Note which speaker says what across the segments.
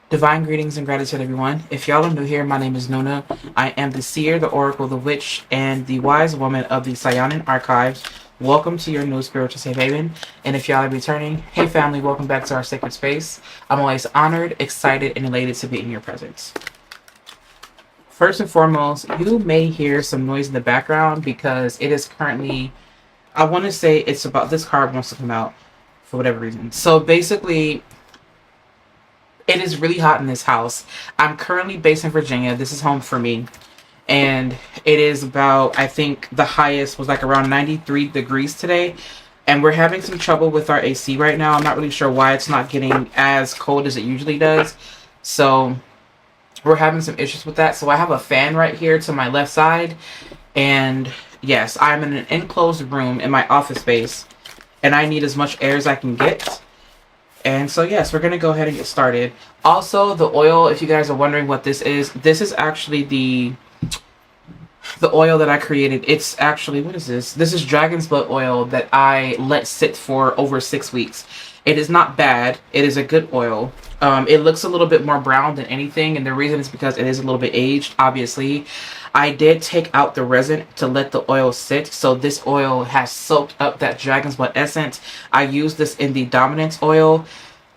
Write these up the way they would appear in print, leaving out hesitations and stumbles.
Speaker 1: Divine greetings and gratitude, everyone. If y'all are new here, my name is Nuna. I am the seer, the oracle, the witch, and the wise woman of the Saiyonan archives. Welcome to your new spiritual safe haven. And if y'all are returning, hey family, welcome back to our sacred space. I'm always honored, excited, and elated to be in your presence. First and foremost, you may hear some noise in the background because it is currently, I want to say it's about, this card wants to come out for whatever reason. So basically, it is really hot in this house. I'm currently based in Virginia. This is home for me. And it is about, I think the highest was like around 93 degrees today. And we're having some trouble with our AC right now. I'm not really sure why it's not getting as cold as it usually does. So we're having some issues with that. So I have a fan right here to my left side. And yes, I'm in an enclosed room in my office space. And I need as much air as I can get. And so, yes, we're going to go ahead and get started. Also, the oil, if you guys are wondering what this is actually the oil that I created. It's actually, what is this? This is dragon's blood oil that I let sit for over 6 weeks. It is not bad. It is a good oil. It looks a little bit more brown than anything, and the reason is because it is a little bit aged, obviously. I did take out the resin to let the oil sit, so this oil has soaked up that dragon's blood essence. I use this in the dominance oil.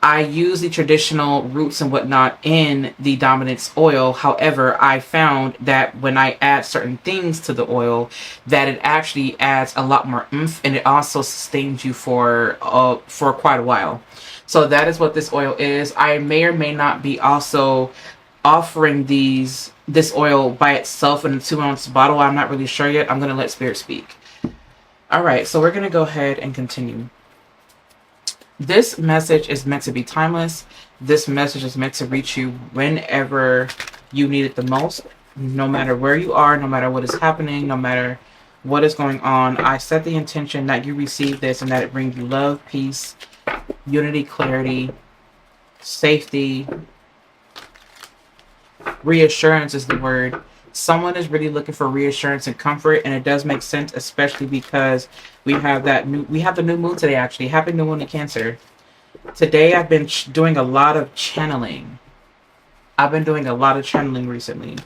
Speaker 1: I use the traditional roots and whatnot in the dominance oil. However, I found that when I add certain things to the oil, that it actually adds a lot more oomph, and it also sustains you for quite a while. So that is what this oil is. I may or may not be also offering this oil by itself in a 2-ounce bottle. I'm not really sure yet. I'm going to let Spirit speak. All right, so we're going to go ahead and continue. This message is meant to be timeless. This message is meant to reach you whenever you need it the most, no matter where you are, no matter what is happening, no matter what is going on. I set the intention that you receive this and that it brings you love, peace, unity, clarity, safety. Reassurance is the word. Someone is really looking for reassurance and comfort, and it does make sense, especially because we have the new moon today. Actually, happy new moon in Cancer. Today, I've been doing a lot of channeling. I've been doing a lot of channeling recently,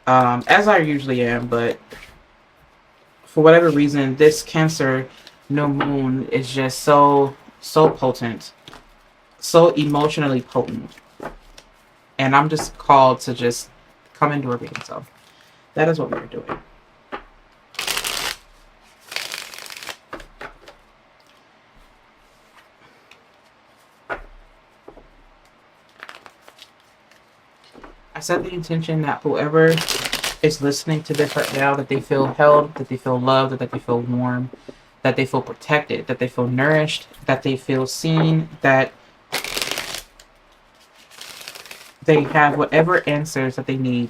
Speaker 1: as I usually am. But for whatever reason, this Cancer new moon is just so potent, so emotionally potent. And I'm just called to just come into a reading. So that is what we are doing. I set the intention that whoever is listening to this right now, that they feel held, that they feel loved, that they feel warm, that they feel protected, that they feel nourished, that they feel seen, that they have whatever answers that they need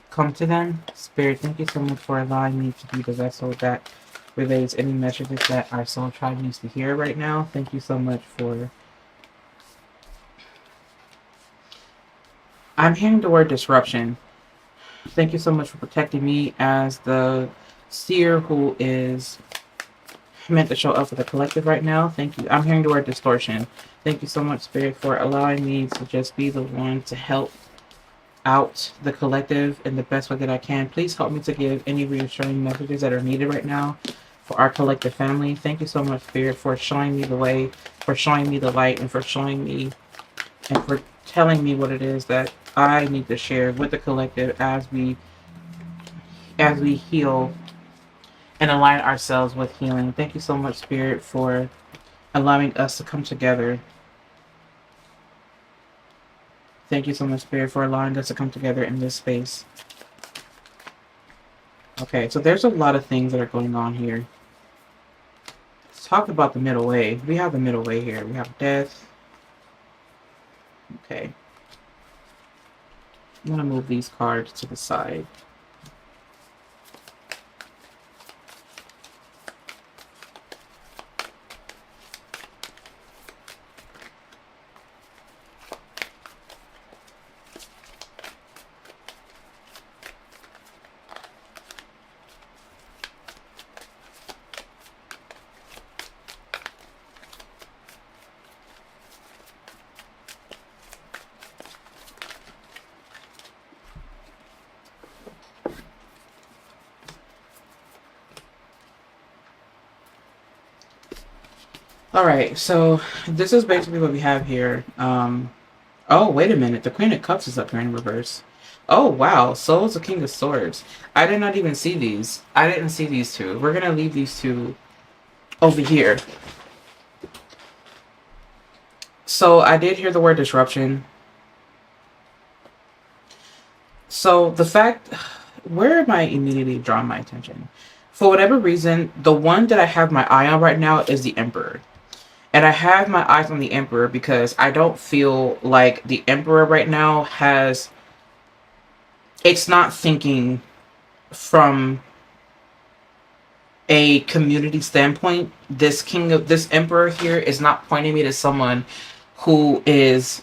Speaker 1: come to them. Spirit, thank you so much for allowing me to be the vessel that relays any messages that our soul tribe needs to hear right now. Thank you so much for... I'm hearing the word disruption. Thank you so much for protecting me as the seer who is meant to show up for the collective right now. Thank you. I'm hearing the word distortion. Thank you so much, Spirit, for allowing me to just be the one to help out the collective in the best way that I can. Please help me to give any reassuring messages that are needed right now for our collective family. Thank you so much, Spirit, for showing me the way, for showing me the light, and for showing me and for telling me what it is that I need to share with the collective as we heal and align ourselves with healing. Thank you so much, Spirit, for allowing us to come together. Thank you so much, Spirit, for allowing us to come together in this space. Okay, so there's a lot of things that are going on here. Let's talk about the middle way. We have the middle way here. We have death. Okay. I'm going to move these cards to the side. All right, so this is basically what we have here. Oh, wait a minute. The Queen of Cups is up here in reverse. Oh, wow. So is the King of Swords. I did not even see these. I didn't see these two. We're going to leave these two over here. So I did hear the word disruption. So the fact, where am I immediately drawing my attention? For whatever reason, the one that I have my eye on right now is the Emperor. And I have my eyes on the Emperor because I don't feel like the Emperor right now has, it's not thinking from a community standpoint. This Emperor here is not pointing me to someone who is,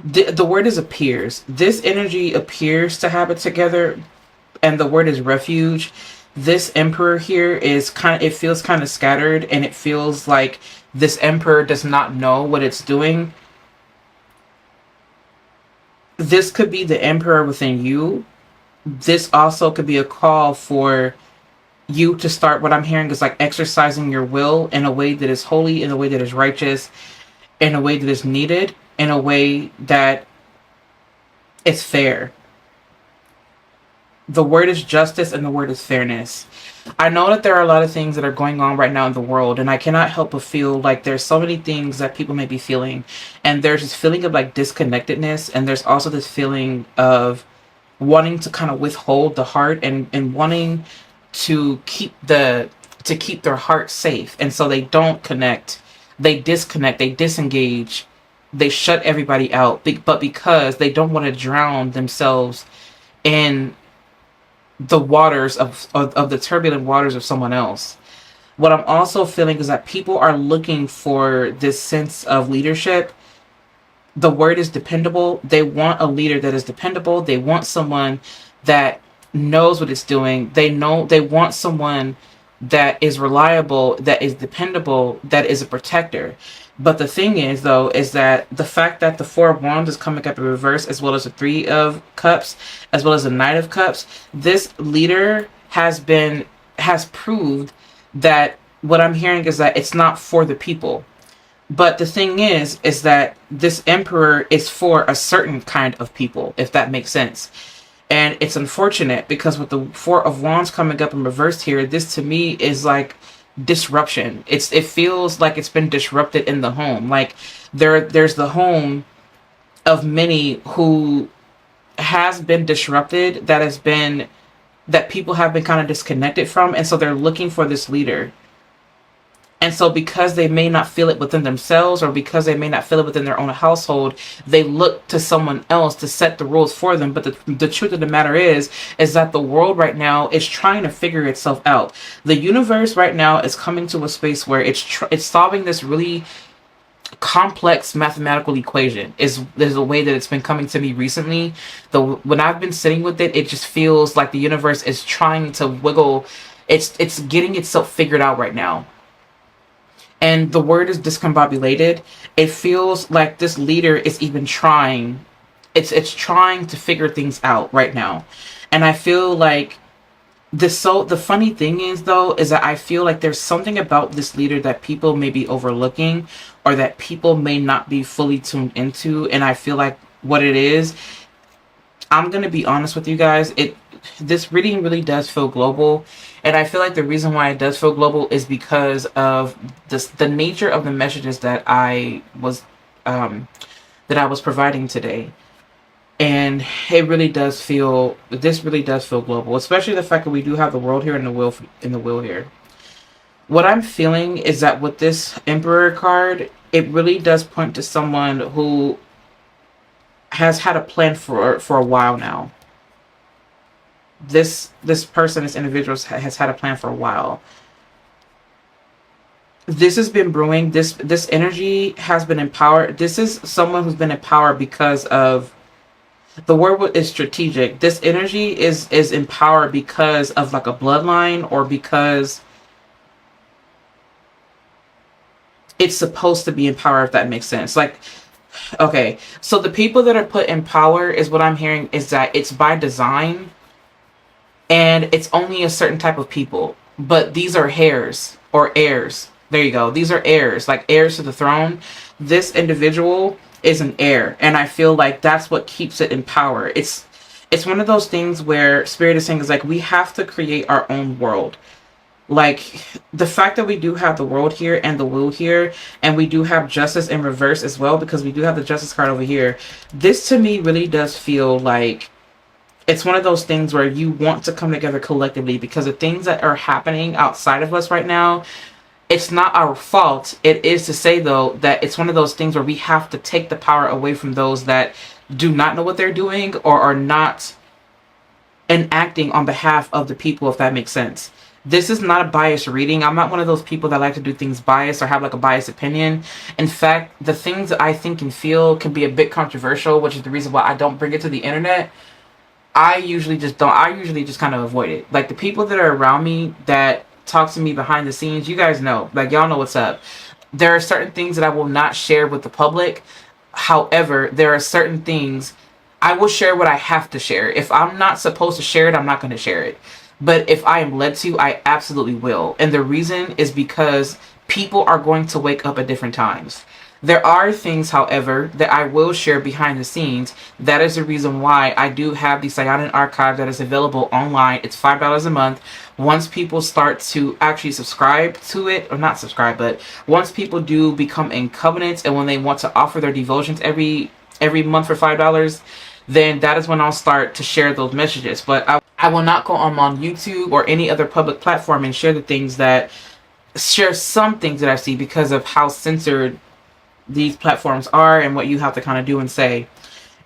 Speaker 1: the word is appears. This energy appears to have it together, and the word is refuge. This Emperor here is it feels kind of scattered, and it feels like this Emperor does not know what it's doing. This could be the Emperor within you. This also could be a call for you to start, what I'm hearing is like exercising your will in a way that is holy, in a way that is righteous, in a way that is needed, in a way that is fair. The word is justice and the word is fairness. I know that there are a lot of things that are going on right now in the world, and I cannot help but feel like there's so many things that people may be feeling. And there's this feeling of like disconnectedness, and there's also this feeling of wanting to kind of withhold the heart and wanting to keep their heart safe. And so they don't connect. They disconnect, they disengage, they shut everybody out. But because they don't want to drown themselves in the waters of the turbulent waters of someone else. What I'm also feeling is that people are looking for this sense of leadership. The word is dependable. They want a leader that is dependable. They want someone that knows what it's doing. They want someone that is reliable, that is dependable, that is a protector. But the thing is, though, is that the fact that the Four of Wands is coming up in reverse, as well as the Three of Cups, as well as the Knight of Cups, this leader has proved that what I'm hearing is that it's not for the people. But the thing is that this Emperor is for a certain kind of people, if that makes sense. And it's unfortunate because with the Four of Wands coming up in reverse here, this to me is like disruption. It feels like it's been disrupted in the home. Like there's the home of many who has been disrupted, that people have been kind of disconnected from, and so they're looking for this leader. And so because they may not feel it within themselves, or because they may not feel it within their own household, they look to someone else to set the rules for them. But the truth of the matter is that the world right now is trying to figure itself out. The universe right now is coming to a space where it's solving this really complex mathematical equation is a way that it's been coming to me recently. When I've been sitting with it, it just feels like the universe is trying to wiggle. It's getting itself figured out right now. And the word is discombobulated. It feels like this leader is even trying. It's trying to figure things out right now. And I feel like the funny thing is, though, is that I feel like there's something about this leader that people may be overlooking, or that people may not be fully tuned into. And I feel like what it is, I'm going to be honest with you guys, this reading really does feel global. And I feel like the reason why it does feel global is because of the nature of the messages that I was providing today. And this really does feel global, especially the fact that we do have the world here and the wheel here. What I'm feeling is that with this Emperor card, it really does point to someone who has had a plan for a while now. This person, this individual has had a plan for a while. This has been brewing. This energy has been empowered. This is someone who's been empowered because of, the word is strategic. This energy is empowered because of like a bloodline, or because it's supposed to be empowered, if that makes sense. Like, okay, so the people that are put in power, is what I'm hearing, is that it's by design. And it's only a certain type of people. But these are heirs or heirs. There you go. These are heirs, like heirs to the throne. This individual is an heir, and I feel like that's what keeps it in power. It's one of those things where Spirit is saying is like we have to create our own world. Like the fact that we do have the world here and the will here, and we do have justice in reverse as well, because we do have the justice card over here. This to me really does feel like it's one of those things where you want to come together collectively, because the things that are happening outside of us right now, it's not our fault. It is to say, though, that it's one of those things where we have to take the power away from those that do not know what they're doing or are not enacting on behalf of the people, if that makes sense. This is not a biased reading. I'm not one of those people that like to do things biased or have like a biased opinion. In fact, the things that I think and feel can be a bit controversial, which is the reason why I don't bring it to the internet. I usually just don't. I usually just kind of avoid it. Like the people that are around me that talk to me behind the scenes, you guys know. Like y'all know what's up. There are certain things that I will not share with the public. However, there are certain things I will share what I have to share. If I'm not supposed to share it, I'm not going to share it. But if I am led to, I absolutely will. And the reason is because people are going to wake up at different times. There are things, however, that I will share behind the scenes. That is the reason why I do have the Saiyonan archive that is available online. It's $5 a month. Once people start to actually subscribe to it, or not subscribe, but once people do become in covenants, and when they want to offer their devotions every month for $5, then that is when I'll start to share those messages. But I will not go on YouTube or any other public platform and share some things that I see, because of how censored these platforms are and what you have to kind of do and say.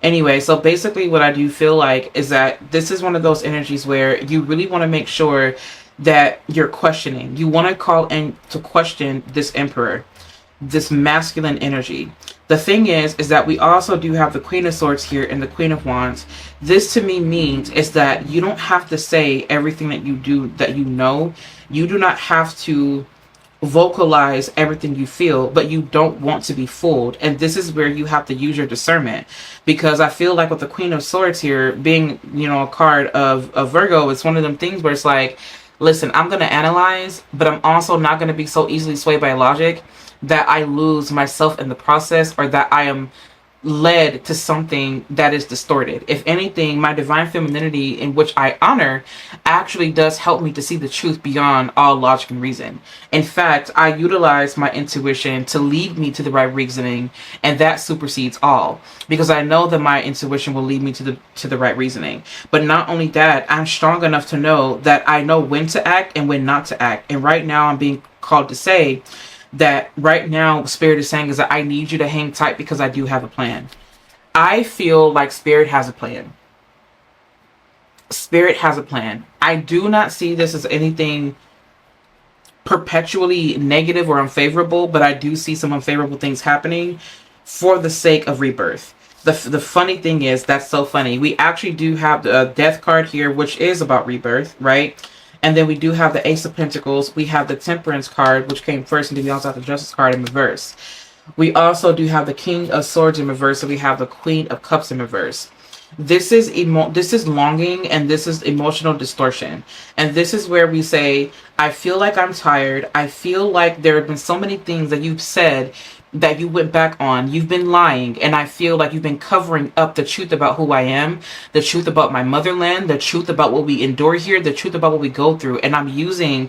Speaker 1: Anyway, so basically what I do feel like is that this is one of those energies where you really want to make sure that you're questioning. You want to call in to question this emperor, this masculine energy. The thing is that we also do have the Queen of Swords here and the Queen of Wands. This to me means is that you don't have to say everything that you do, that you know. You do not have to vocalize everything you feel, but you don't want to be fooled. And this is where you have to use your discernment, because I feel like with the Queen of Swords here being, a card of Virgo, it's one of them things where it's like, listen, I'm going to analyze, but I'm also not going to be so easily swayed by logic that I lose myself in the process, or that I am led to something that is distorted. If anything, my divine femininity, in which I honor, actually does help me to see the truth beyond all logic and reason. In fact, I utilize my intuition to lead me to the right reasoning, and that supersedes all, because I know that my intuition will lead me to the right reasoning. But not only that, I'm strong enough to know that I know when to act and when not to act. And right now I'm being called to say that right now Spirit is saying is that I need you to hang tight, because I do have a plan. I feel like Spirit has a plan. Spirit has a plan. I do not see this as anything perpetually negative or unfavorable, but I do see some unfavorable things happening for the sake of rebirth. The funny thing is, that's so funny. We actually do have the Death card here, which is about rebirth, right? And then we do have the Ace of Pentacles. We have the Temperance card, which came first, and then we also have the Justice card in reverse. We also do have the King of Swords in reverse, and we have the Queen of Cups in reverse. This is longing, and this is emotional distortion. And this is where we say, I feel like I'm tired. I feel like there have been so many things that you've said that you went back on. You've been lying, and I feel like you've been covering up the truth about who I am, the truth about my motherland, the truth about what we endure here, the truth about what we go through. And I'm using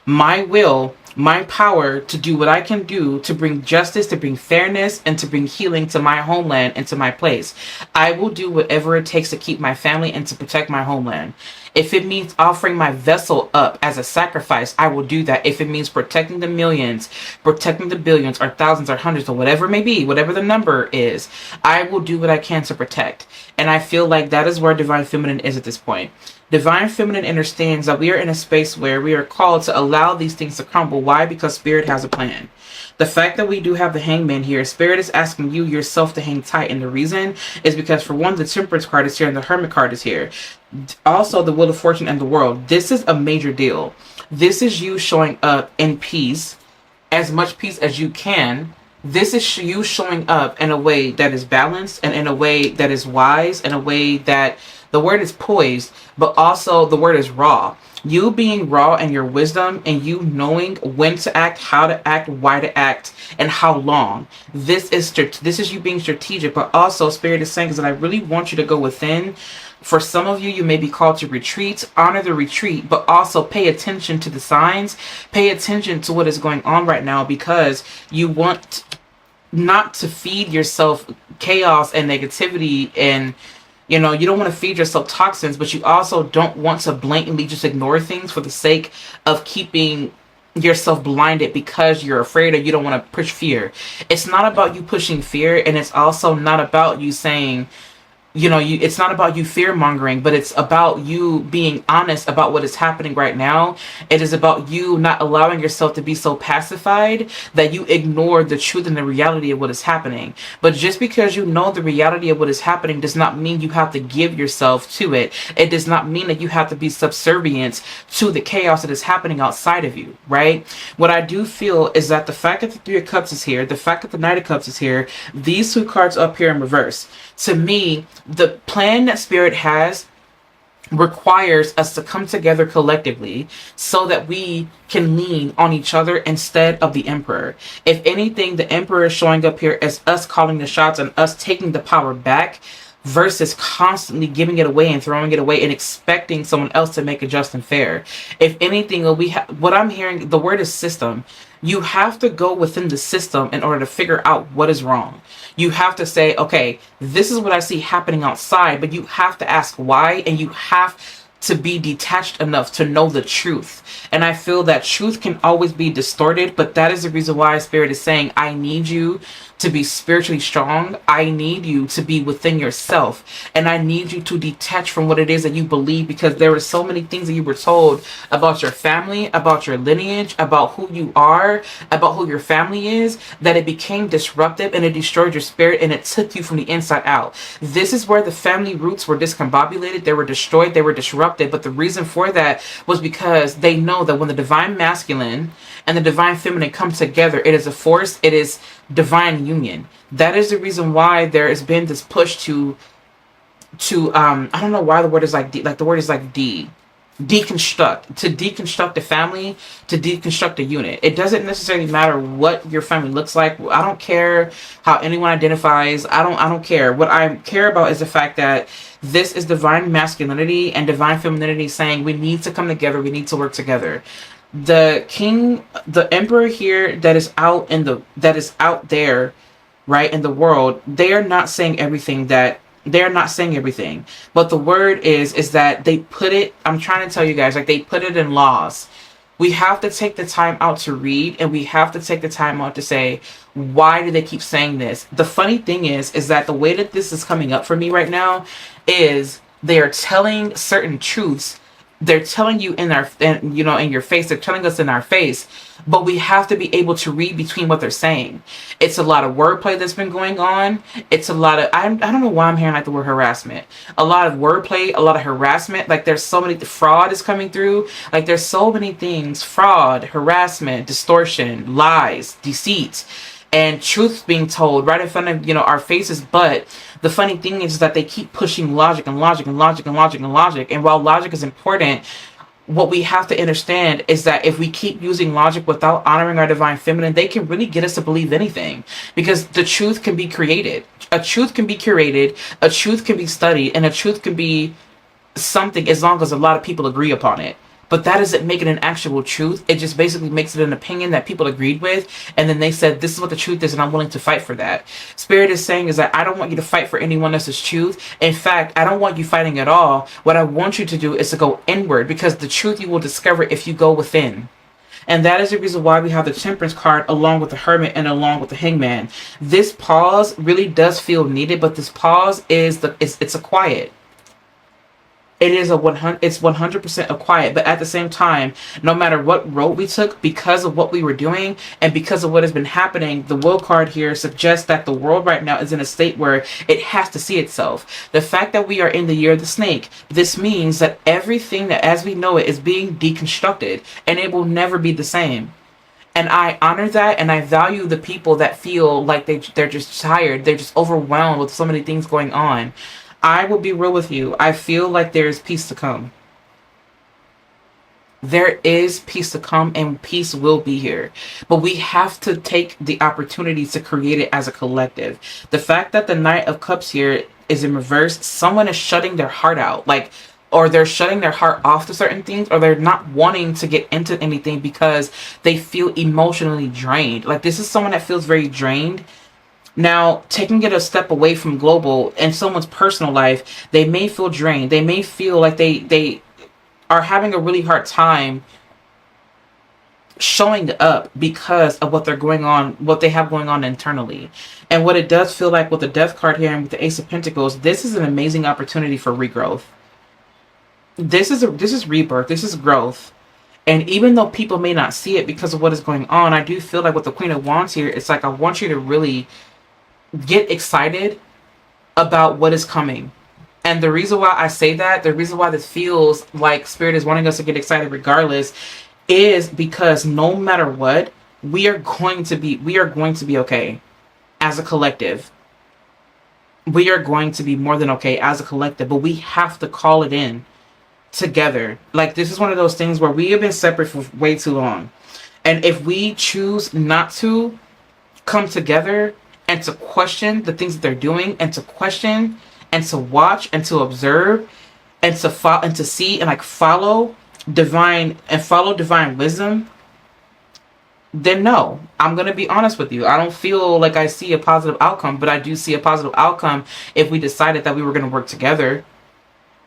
Speaker 1: my will, my power to do what I can do to bring justice, to bring fairness, and to bring healing to my homeland and to my place. I will do whatever it takes to keep my family and to protect my homeland. If it means offering my vessel up as a sacrifice, I will do that. If it means protecting the millions, protecting the billions, or thousands, or hundreds, or whatever it may be, whatever the number is, I will do what I can to protect. And I feel like that is where Divine Feminine is at this point. Divine Feminine understands that we are in a space where we are called to allow these things to crumble. Why? Because Spirit has a plan. The fact that we do have the Hangman here, Spirit is asking you yourself to hang tight. And the reason is because, for one, the Temperance card is here and the Hermit card is here. Also, the Wheel of Fortune and the World. This is a major deal. This is you showing up in peace, as much peace as you can. This is you showing up in a way that is balanced, and in a way that is wise, in a way that the word is poised, but also the word is raw. You being raw in your wisdom and you knowing when to act, how to act, why to act, and how long. This is you being strategic, but also Spirit is saying is that I really want you to go within. For some of you, you may be called to retreat, honor the retreat, but also pay attention to the signs, pay attention to what is going on right now, because you want not to feed yourself chaos and negativity, and you don't want to feed yourself toxins, but you also don't want to blatantly just ignore things for the sake of keeping yourself blinded because you're afraid or you don't want to push fear. It's not about you pushing fear, and it's also not about you saying, it's not about you fear mongering, but it's about you being honest about what is happening right now. It is about you not allowing yourself to be so pacified that you ignore the truth and the reality of what is happening. But just because you know the reality of what is happening does not mean you have to give yourself to it. It does not mean that you have to be subservient to the chaos that is happening outside of you, right? What I do feel is that the fact that the Three of Cups is here, the fact that the Knight of Cups is here, these two cards up here in reverse, to me, the plan that Spirit has requires us to come together collectively so that we can lean on each other instead of the Emperor. If anything, the Emperor is showing up here as us calling the shots and us taking the power back versus constantly giving it away and throwing it away and expecting someone else to make it just and fair. If anything, what I'm hearing, the word is system. You have to go within the system in order to figure out what is wrong. You have to say, okay, this is what I see happening outside, but you have to ask why, and you have to be detached enough to know the truth. And I feel that truth can always be distorted, but that is the reason why Spirit is saying, I need you to be spiritually strong. I need you to be within yourself, and I need you to detach from what it is that you believe, because there are so many things that you were told about your family, about your lineage, about who you are, about who your family is, that it became disruptive and it destroyed your spirit and it took you from the inside out. This is where the family roots were discombobulated, they were destroyed, they were disrupted. But the reason for that was because they know that when the divine masculine and the divine feminine come together, it is a force, it is divine union. That is the reason why there has been this push to I don't know why the word is deconstruct the family, to deconstruct the unit. It doesn't necessarily matter what your family looks like. I don't care how anyone identifies. I don't care. What I care about is the fact that this is divine masculinity and divine femininity saying we need to come together, we need to work together. The king, the emperor here that is out there, right, in the world, they are not saying everything, but the word is that they put it, I'm trying to tell you guys, like, they put it in laws. We have to take the time out to read, and we have to take the time out to say, why do they keep saying this? The funny thing is that the way that this is coming up for me right now is they are telling certain truths. They're telling you in your face. They're telling us in our face, but we have to be able to read between what they're saying. It's a lot of wordplay that's been going on. It's a lot of, I don't know why I'm hearing like the word harassment. A lot of wordplay, a lot of harassment. Like there's so many, fraud is coming through. Like there's so many things, fraud, harassment, distortion, lies, deceit, and truth being told right in front of, our faces. But the funny thing is that they keep pushing logic and logic and logic and logic and logic. And while logic is important, what we have to understand is that if we keep using logic without honoring our divine feminine, they can really get us to believe anything, because the truth can be created. A truth can be curated, a truth can be studied, and a truth can be something as long as a lot of people agree upon it. But that doesn't make it an actual truth. It just basically makes it an opinion that people agreed with. And then they said, this is what the truth is, and I'm willing to fight for that. Spirit is saying is that I don't want you to fight for anyone else's truth. In fact, I don't want you fighting at all. What I want you to do is to go inward, because the truth you will discover if you go within. And that is the reason why we have the Temperance card along with the Hermit and along with the Hangman. This pause really does feel needed, but this pause is it's a quiet. It is it's 100% a quiet, but at the same time, no matter what road we took, because of what we were doing and because of what has been happening, the Will card here suggests that the world right now is in a state where it has to see itself. The fact that we are in the year of the snake, this means that everything that as we know it is being deconstructed, and it will never be the same. And I honor that, and I value the people that feel like they're just tired, they're just overwhelmed with so many things going on. I will be real with you. I feel like there is peace to come. There is peace to come, and peace will be here. But we have to take the opportunity to create it as a collective. The fact that the Knight of Cups here is in reverse, someone is shutting their heart out. Like, or they're shutting their heart off to certain things, or they're not wanting to get into anything because they feel emotionally drained. Like, this is someone that feels very drained. Now, taking it a step away from global and someone's personal life, they may feel drained. They may feel like they are having a really hard time showing up because of what they're going on, what they have going on internally. And what it does feel like with the Death card here and with the Ace of Pentacles, this is an amazing opportunity for regrowth. This is rebirth. This is growth. And even though people may not see it because of what is going on, I do feel like with the Queen of Wands here, it's like I want you to really get excited about what is coming. And the reason why I say that, the reason why this feels like Spirit is wanting us to get excited regardless, is because no matter what, we are going to be okay as a collective. We are going to be more than okay as a collective, but we have to call it in together. Like, this is one of those things where we have been separate for way too long. And if we choose not to come together and to question the things that they're doing, and to question and to watch and to observe and to follow and to see and like follow divine wisdom, then no, I'm going to be honest with you. I don't feel like I see a positive outcome, but I do see a positive outcome if we decided that we were going to work together.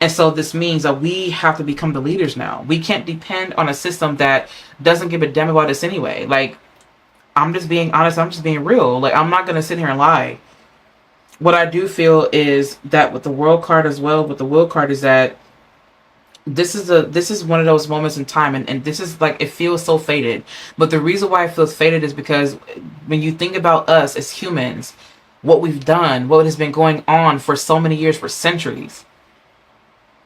Speaker 1: And so this means that we have to become the leaders now. We can't depend on a system that doesn't give a damn about us anyway. Like, I'm just being honest. I'm just being real. Like, I'm not going to sit here and lie. What I do feel is that with the World card as well, with the Will card, is that this is one of those moments in time, and this is like, it feels so fated. But the reason why it feels fated is because when you think about us as humans, what we've done, what has been going on for so many years, for centuries,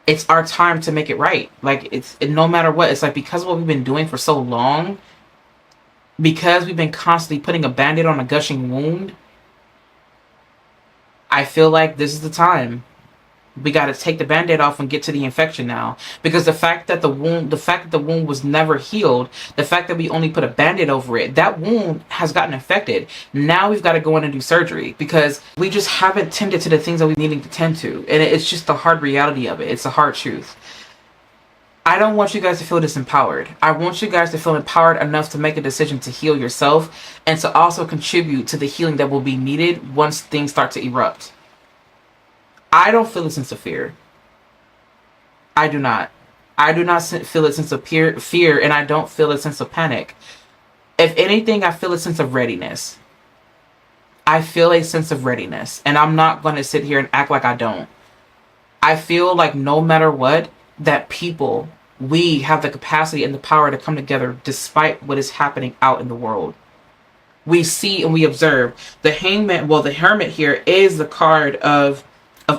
Speaker 1: it's our time to make it right. Like, no matter what, it's like, because of what we've been doing for so long, because we've been constantly putting a band-aid on a gushing wound, I feel like this is the time. We got to take the band-aid off and get to the infection now. Because the fact that the wound was never healed, the fact that we only put a band-aid over it, that wound has gotten infected. Now we've got to go in and do surgery because we just haven't tended to the things that we needing to tend to. And it's just the hard reality of it. It's a hard truth. I don't want you guys to feel disempowered. I want you guys to feel empowered enough to make a decision to heal yourself and to also contribute to the healing that will be needed once things start to erupt. I don't feel a sense of fear. I do not. I do not feel a sense of fear, and I don't feel a sense of panic. If anything, I feel a sense of readiness. I feel a sense of readiness, and I'm not going to sit here and act like I don't. I feel like no matter what, that people, we have the capacity and the power to come together despite what is happening out in the world. We see and we observe. The Hangman, well, the Hermit here is the card of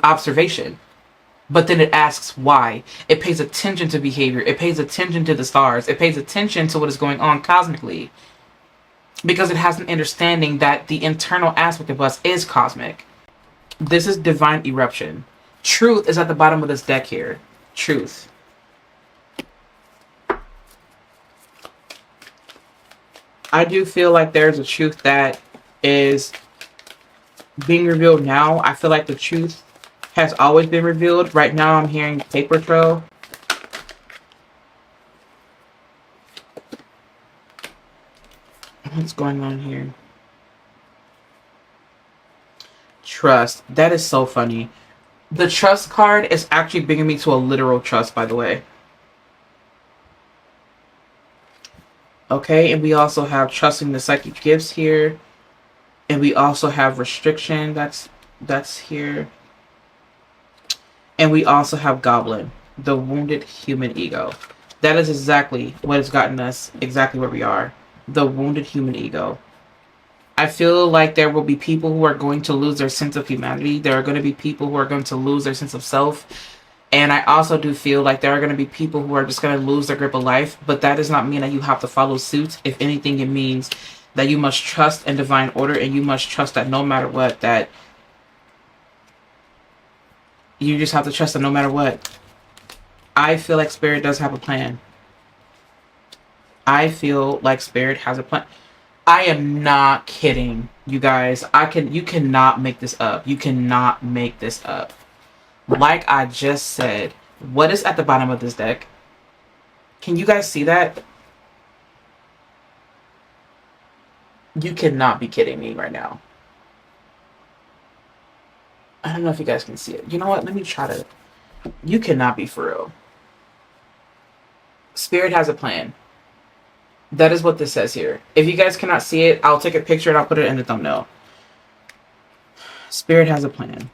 Speaker 1: observation. But then it asks why. It pays attention to behavior. It pays attention to the stars. It pays attention to what is going on cosmically. Because it has an understanding that the internal aspect of us is cosmic. This is divine eruption. Truth is at the bottom of this deck here. Truth. I do feel like there's a truth that is being revealed now. I feel like the truth has always been revealed. Right now I'm hearing paper trail. What's going on here? Trust. That is so funny. The trust card is actually bringing me to a literal trust, by the way. Okay, and we also have trusting the psychic gifts here. And we also have restriction. That's here. And we also have Goblin, the wounded human ego. That is exactly what has gotten us exactly where we are. The wounded human ego. I feel like there will be people who are going to lose their sense of humanity. There are going to be people who are going to lose their sense of self. And I also do feel like there are going to be people who are just going to lose their grip of life. But that does not mean that you have to follow suit. If anything, it means that you must trust in divine order. And you must trust that no matter what, that you just have to trust that no matter what. I feel like Spirit does have a plan. I feel like Spirit has a plan. I am not kidding, you guys. You cannot make this up. You cannot make this up. Like I just said, what is at the bottom of this deck? Can you guys see that? You cannot be kidding me right now. I don't know if you guys can see it. You know what? Let me try to. You cannot be for real. Spirit has a plan. That is what this says here. If you guys cannot see it, I'll take a picture and I'll put it in the thumbnail. Spirit has a plan.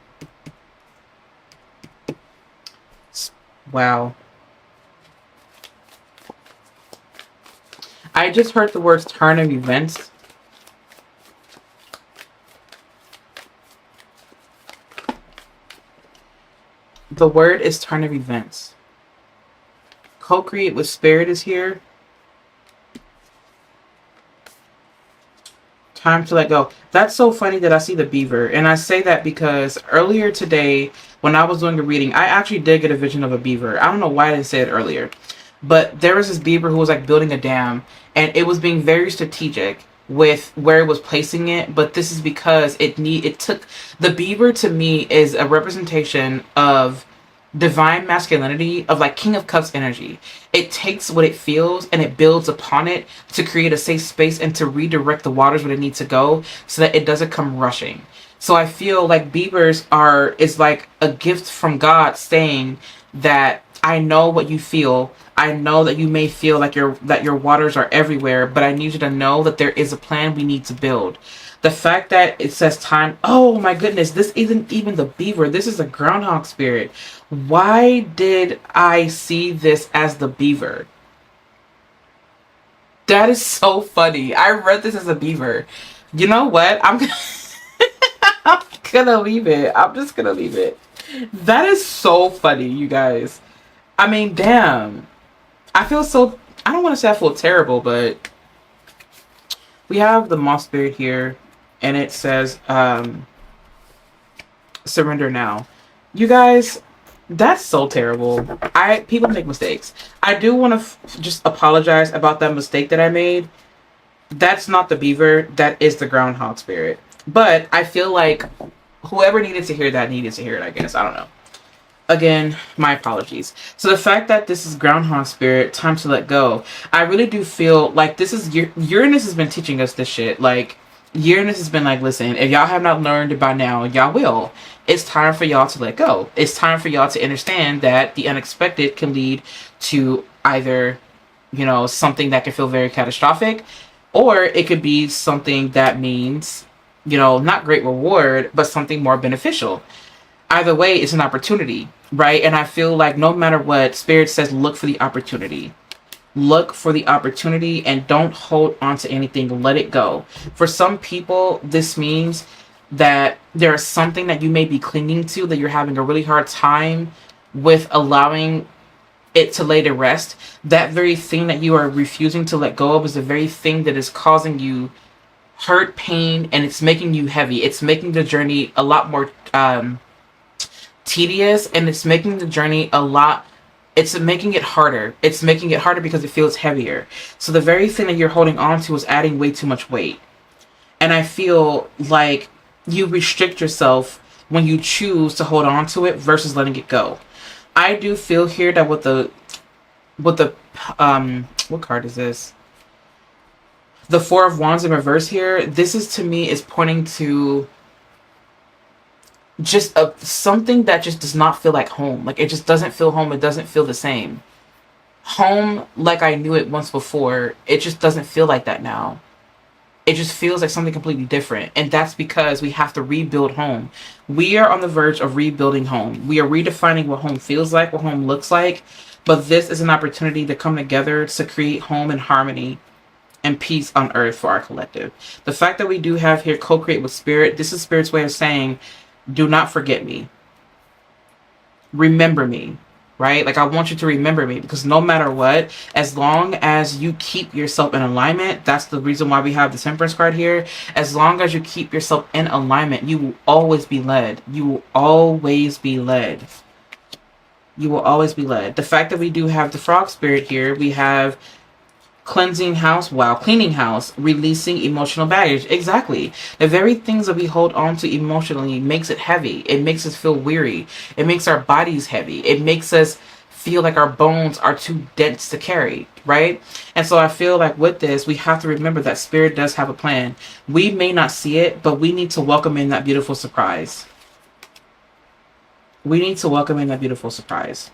Speaker 1: Wow. I just heard the words turn of events. The word is turn of events. Co-create with Spirit is here. Time to let go. That's so funny that I see the beaver. And I say that because earlier today, when I was doing a reading, I actually did get a vision of a beaver. I don't know why I didn't say it earlier. But there was this beaver who was like building a dam. And it was being very strategic with where it was placing it. But this is because it took... The beaver to me is a representation of divine masculinity, of like King of Cups energy. It takes what it feels and it builds upon it to create a safe space and to redirect the waters where it needs to go so that it doesn't come rushing. So I feel like beavers is like a gift from God saying that I know what you feel. I know that you may feel like your waters are everywhere, but I need you to know that there is a plan we need to build. The fact that it says time, oh my goodness, this isn't even the beaver. This is a groundhog spirit. Why did I see this as the beaver? That is so funny. I read this as a beaver. You know what? I'm gonna leave it. I'm just gonna leave it. That is so funny, you guys. I mean, damn. I don't want to say I feel terrible, but we have the moss spirit here. And it says, surrender now. You guys, that's so terrible. People make mistakes. I do want to just apologize about that mistake that I made. That's not the beaver. That is the groundhog spirit. But I feel like whoever needed to hear that needed to hear it, I guess. I don't know. Again, my apologies. So the fact that this is groundhog spirit, time to let go. I really do feel like this is... Uranus has been teaching us this shit. Like... Uranus has been like, listen, if y'all have not learned it by now, y'all will. It's time for y'all to let go. It's time for y'all to understand that the unexpected can lead to either, something that can feel very catastrophic, or it could be something that means, not great reward, but something more beneficial. Either way, it's an opportunity, right? And I feel like no matter what, Spirit says, look for the opportunity. Look for the opportunity and don't hold on to anything. Let it go. For some people, this means that there's something that you may be clinging to that you're having a really hard time with allowing it to lay to rest. That very thing that you are refusing to let go of is the very thing that is causing you hurt, pain, and it's making you heavy. It's making the journey a lot more tedious, and it's making the journey it's making it harder. It's making it harder because it feels heavier. So the very thing that you're holding on to is adding way too much weight. And I feel like you restrict yourself when you choose to hold on to it versus letting it go. I do feel here that with the what card is this? The Four of Wands in reverse here. This is, to me, is pointing to just something that just does not feel like home. Like, it just doesn't feel home. It doesn't feel the same. Home, like I knew it once before, it just doesn't feel like that now. It just feels like something completely different. And that's because we have to rebuild home. We are on the verge of rebuilding home. We are redefining what home feels like, what home looks like. But this is an opportunity to come together to create home and harmony and peace on earth for our collective. The fact that we do have here co-create with Spirit, this is Spirit's way of saying, do not forget me. Remember me, right? Like, I want you to remember me, because no matter what, as long as you keep yourself in alignment, that's the reason why we have the Temperance card here. As long as you keep yourself in alignment, you will always be led. You will always be led. You will always be led. The fact that we do have the Frog Spirit here, we have Cleansing house, wow. Cleaning house, releasing emotional baggage. Exactly. The very things that we hold on to emotionally makes it heavy. It makes us feel weary. It makes our bodies heavy. It makes us feel like our bones are too dense to carry, right? And so I feel like with this, we have to remember that spirit does have a plan. We may not see it, but we need to welcome in that beautiful surprise. We need to welcome in that beautiful surprise.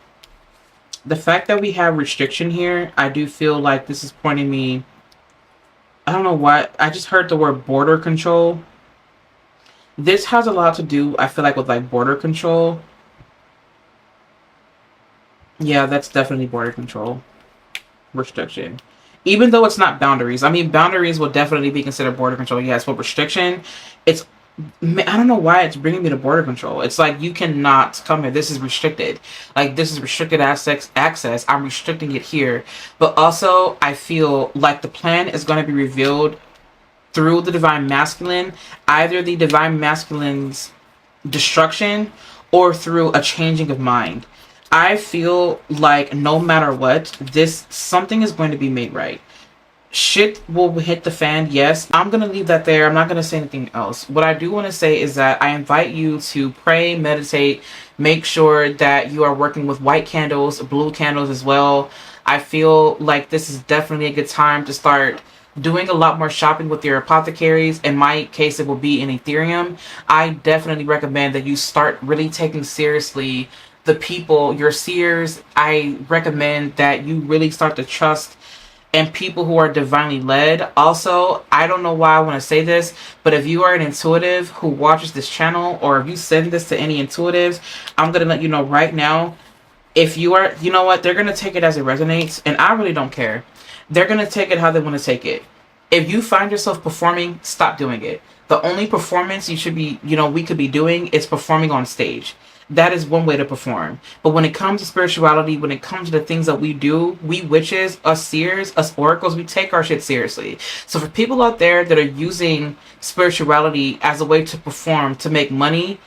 Speaker 1: The fact that we have restriction here, I do feel like this is pointing me, I don't know why, I just heard the word border control. This has a lot to do, I feel like, with like border control. Yeah, that's definitely border control. Restriction. Even though it's not boundaries. I mean, boundaries will definitely be considered border control, yes, but restriction, it's, I don't know why it's bringing me to border control. It's like, you cannot come here. This is restricted. Like, this is restricted access. I'm restricting it here. But also, I feel like the plan is going to be revealed through the divine masculine, either the divine masculine's destruction or through a changing of mind. I feel like no matter what, something is going to be made right. Shit will hit the fan, yes. I'm going to leave that there. I'm not going to say anything else. What I do want to say is that I invite you to pray, meditate, make sure that you are working with white candles, blue candles as well. I feel like this is definitely a good time to start doing a lot more shopping with your apothecaries. In my case, it will be in Ethereum. I definitely recommend that you start really taking seriously the people, your seers. I recommend that you really start to trust and people who are divinely led. Also, I don't know why I want to say this, but if you are an intuitive who watches this channel, or if you send this to any intuitives, I'm going to let you know right now, if you are, you know what, they're going to take it as it resonates, and I really don't care. They're going to take it how they want to take it. If you find yourself performing, stop doing it. The only performance you should be, we could be doing is performing on stage. That is one way to perform. But when it comes to spirituality, when it comes to the things that we do, we witches, us seers, us oracles, we take our shit seriously. So for people out there that are using spirituality as a way to perform, to make money,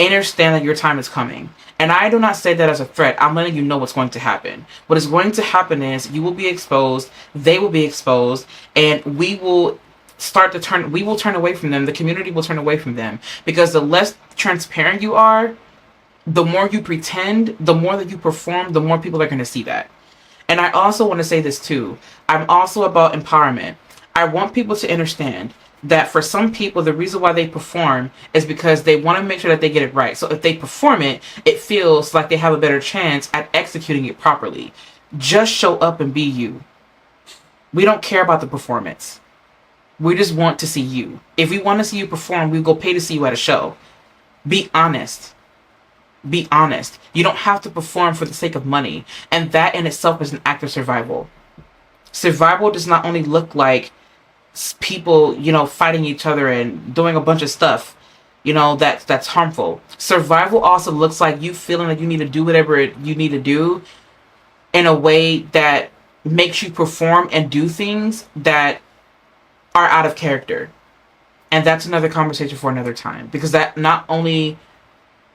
Speaker 1: understand that your time is coming. And I do not say that as a threat. I'm letting you know what's going to happen. What is going to happen is you will be exposed, they will be exposed, and we will turn away from them. The community will turn away from them. Because the less transparent you are, the more you pretend, the more that you perform, the more people are going to see that. And I also want to say this too. I'm also about empowerment. I want people to understand that for some people, the reason why they perform is because they want to make sure that they get it right. So if they perform it, it feels like they have a better chance at executing it properly. Just show up and be you. We don't care about the performance. We just want to see you. If we want to see you perform, we go pay to see you at a show. Be honest. Be honest. You don't have to perform for the sake of money. And that in itself is an act of survival. Survival does not only look like people, fighting each other and doing a bunch of stuff, that's harmful. Survival also looks like you feeling like you need to do whatever you need to do in a way that makes you perform and do things that are out of character. And that's another conversation for another time. Because that not only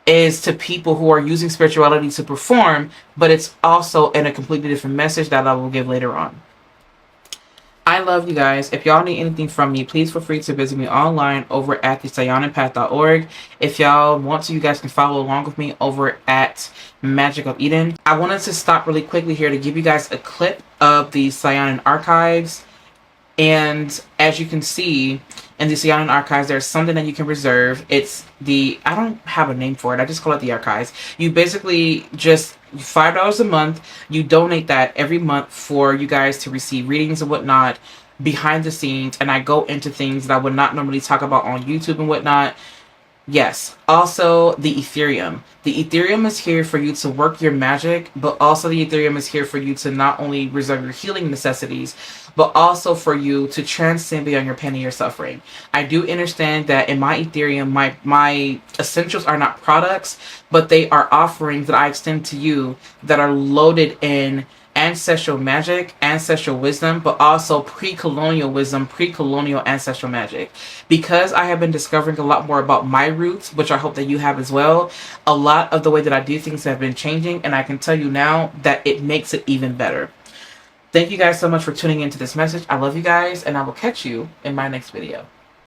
Speaker 1: is to people who are using spirituality to perform, but it's also in a completely different message that I will give later on. I love you guys. If y'all need anything from me, please feel free to visit me online over at the SaiyonanPath.org. If y'all want to, you guys can follow along with me over at Magic of Eden. I wanted to stop really quickly here to give you guys a clip of the Saiyonan archives. And as you can see in the Saiyonan archives, there's something that you can reserve. It's I don't have a name for it. I just call it the archives. You basically just $5 a month. You donate that every month for you guys to receive readings and whatnot behind the scenes. And I go into things that I would not normally talk about on YouTube and whatnot. Yes. Also, the Ethereum. The Ethereum is here for you to work your magic, but also the Ethereum is here for you to not only reserve your healing necessities, but also for you to transcend beyond your pain and your suffering. I do understand that in my Ethereum, my essentials are not products, but they are offerings that I extend to you that are loaded in ancestral magic, ancestral wisdom, but also pre-colonial wisdom, pre-colonial ancestral magic. Because I have been discovering a lot more about my roots, which I hope that you have as well, a lot of the way that I do things have been changing, and I can tell you now that it makes it even better. Thank you guys so much for tuning into this message. I love you guys, and I will catch you in my next video.